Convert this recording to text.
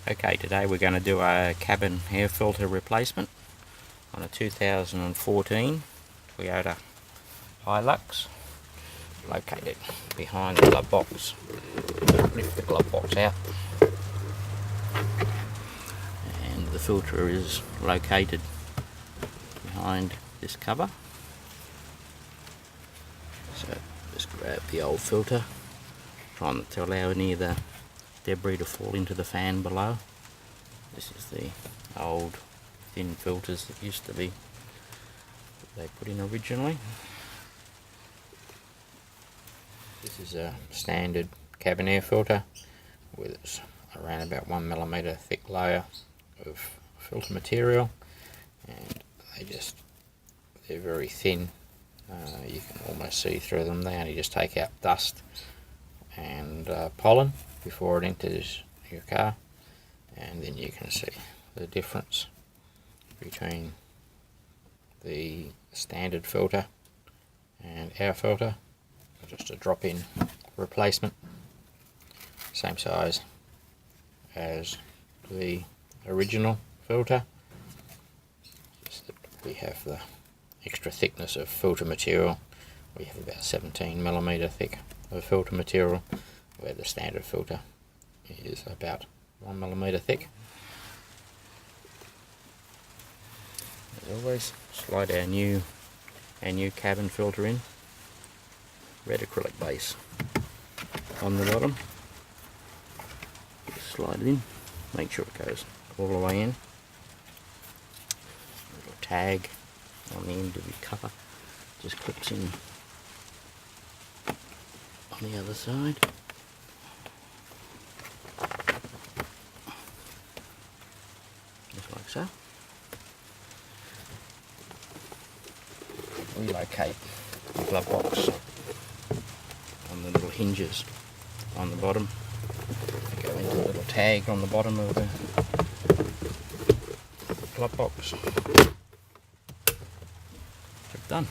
Okay, today we're going to do a cabin air filter replacement on a 2014 Toyota HiLux, located behind the glove box. Lift the glove box out, and the filter is located behind this cover. So just grab the old filter, try not to allow any of the debris to fall into the fan below. This is the old thin filters that used to be that they put in originally. This is a standard cabin air filter with around about 1mm thick layer of filter material, and they're very thin. You can almost see through them. They only just take out dust and pollen before it enters your car, and then you can see the difference between the standard filter and our filter. Just a drop-in replacement, same size as the original filter, just that we have the extra thickness of filter material. We have about 17mm thick of filter material, where the standard filter is about 1mm thick. As always, slide our new cabin filter in. Red acrylic base on the bottom. Just slide it in, make sure it goes all the way in. A little tag on the end of the cover just clips in on the other side. Just like so. We locate the glove box on the little hinges on the bottom. They go into the little tag on the bottom of the glove box. Job done.